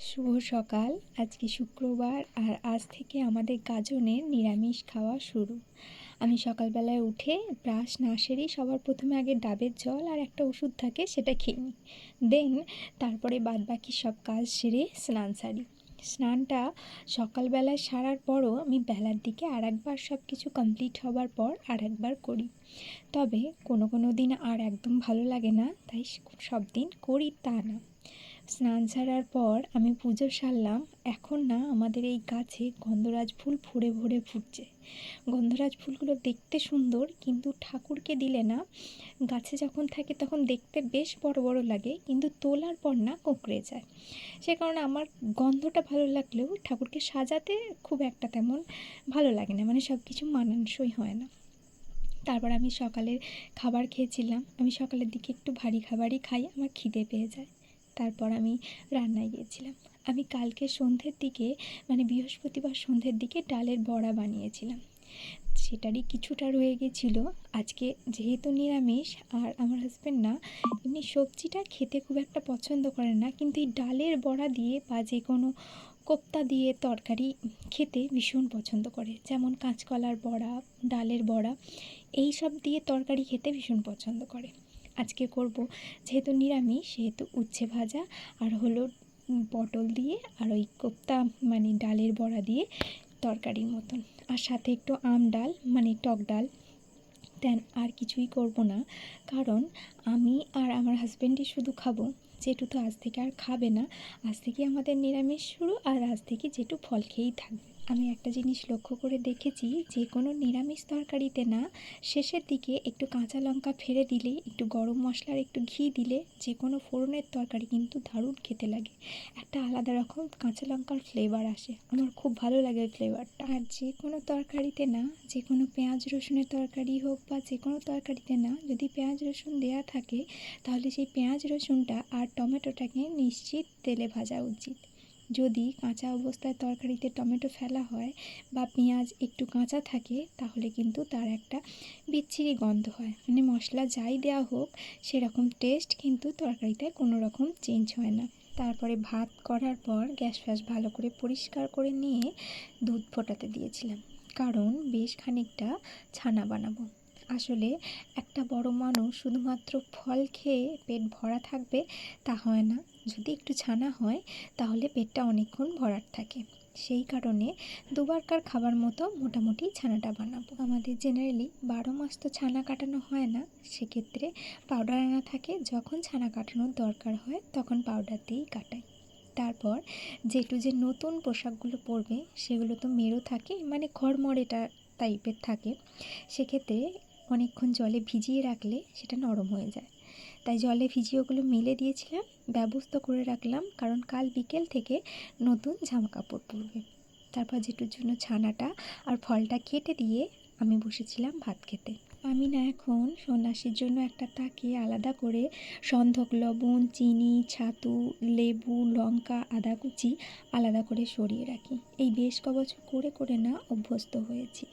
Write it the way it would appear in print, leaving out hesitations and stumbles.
শুভ সকাল। আজকে শুক্রবার আর আজ থেকে আমাদের গাজনের নিরামিষ খাওয়া শুরু। আমি সকালবেলায় উঠে ব্রাশ না সেরেই সবার প্রথমে আগে ডাবের জল আর একটা ওষুধ থাকে সেটা খেয়ে নিই। তারপরে বাদবাকি সব কাজ সেরে স্নান সারি। স্নানটা সকালবেলায় সারার পরও আমি বেলার দিকে আরেকবার সব কিছু কমপ্লিট হবার পর আরেকবার করি। তবে কোনো দিন আর একদম ভালো লাগে না, তাই সব দিন করি তা না। স্নান সারার পর আমি পুজো সারলাম। এখন না আমাদের এই গাছে গন্ধরাজ ফুল ভরে ভরে ফুটছে। গন্ধরাজ ফুলগুলো দেখতে সুন্দর, কিন্তু ঠাকুরকে দিলে না, গাছে যখন থাকে তখন দেখতে বেশ বড় বড় লাগে, কিন্তু তোলার পর না কোঁকড়ে যায়। সে কারণে আমার গন্ধটা ভালো লাগলেও ঠাকুরকে সাজাতে খুব একটা তেমন ভালো লাগে না, মানে সব কিছু মানানসই হয় না। তারপর আমি সকালের খাবার খেয়েছিলাম। আমি সকালের দিকে একটু ভারী খাবারই খাই, আমার খিদে পেয়ে যায়। তারপর আমি রান্নায় গিয়েছিলাম। আমি কালকে সন্ধ্যের দিকে, মানে বৃহস্পতিবার সন্ধ্যের দিকে ডালের বড়া বানিয়েছিলাম। সেটারই কিছুটা রয়ে গেছিলো। আজকে যেহেতু নিরামিষ, আর আমার হাজব্যান্ড না এমনি সবজিটা খেতে খুব একটা পছন্দ করে না, কিন্তু এই ডালের বড়া দিয়ে বা যে কোনো কোপ্তা দিয়ে তরকারি খেতে ভীষণ পছন্দ করে। যেমন কাঁচকলার বড়া, ডালের বড়া, এই সব দিয়ে তরকারি খেতে ভীষণ পছন্দ করে। আজকে করব, যেহেতু নিরামিষ, সেহেতু উচ্ছে ভাজা আর হলো পটল দিয়ে আর ওই কোপ্তা মানে ডালের বড়া দিয়ে তরকারির মতন, আর সাথে একটু আম ডাল মানে টক ডাল। দেন আর কিছুই করব না, কারণ আমি আর আমার হাজব্যান্ডই শুধু খাবো। জেঠু তো আজ থেকে আর খাবে না। আজ থেকে আমাদের নিরামিষ শুরু, আর আজ থেকে জেঠু ফল খেয়েই থাকবে। আমি একটা জিনিস লক্ষ্য করে দেখেছি, যে কোনো নিরামিষ তরকারিতে না শেষের দিকে একটু কাঁচা লঙ্কা ফেলে দিলে, একটু গরম মশলার একটু ঘি দিলে, যে কোনো ফোড়নের তরকারি কিন্তু দারুণ খেতে লাগে। একটা আলাদা রকম কাঁচা লঙ্কার ফ্লেভার আসে, আমার খুব ভালো লাগে ওই ফ্লেভারটা। আর যে কোনো তরকারিতে না, যে কোনো পেঁয়াজ রসুনের তরকারি হোক বা যে কোনো তরকারিতে না, যদি পেঁয়াজ রসুন দেওয়া থাকে, তাহলে সেই পেঁয়াজ রসুনটা আর টমেটোটাকে নিশ্চিত তেলে ভাজা উচিত। যদি কাঁচা অবস্থায় তরকারিতে টমেটো ফেলা হয় বা পেঁয়াজ একটু কাঁচা থাকে, তাহলে কিন্তু তার একটা বিচ্ছিরি গন্ধ হয়, মানে মশলা যাই দেওয়া হোক সেরকম টেস্ট কিন্তু তরকারিতে কোনো রকম চেঞ্জ হয় না। তারপরে ভাত করার পর গ্যাস ফ্যাস ভালো করে পরিষ্কার করে নিয়ে দুধ ফোটাতে দিয়েছিলাম, কারণ বেশ খানিকটা ছানা বানাবো। আসলে একটা বড় মানুষ শুধুমাত্র ফল খেয়ে পেট ভরা থাকবে তা হয় না। যদি একটু ছানা হয় তাহলে পেটটা অনেকক্ষণ ভরাট থাকে। সেই কারণে দুবারকার খাবার মতো মোটামুটি ছানাটা বানাবো। আমাদের জেনারেলি 12 মাস তো ছানা কাটানো হয় না, সেক্ষেত্রে পাউডার আনা থাকে, যখন ছানা কাটানোর দরকার হয় তখন পাউডার দিয়েই কাটাই। তারপর জেঠু যে নতুন পোশাকগুলো পরবে সেগুলো তো মেরো থাকে, মানে খড়মড়েটা টাইপের থাকে, সেক্ষেত্রে অনেকক্ষণ জলে ভিজিয়ে রাখলে সেটা নরম হয়ে যায়। তাই জলে ভিজিয়ে ওগুলো মেলে দিয়েছিলাম, ব্যবস্থা করে রাখলাম, কারণ কাল বিকেল থেকে নতুন জামা কাপড় পরবে। তারপর জেঠুর জন্য ছানাটা আর ফলটা কেটে দিয়ে আমি বসেছিলাম ভাত খেতে। আমি না এখন সন্ন্যাসীর জন্য একটা তাকে আলাদা করে সন্ধক লবণ, চিনি, ছাতু, লেবু, লঙ্কা, আদা কুচি আলাদা করে সরিয়ে রাখি। এই বেশ কবছর করে করে না অভ্যস্ত হয়েছি।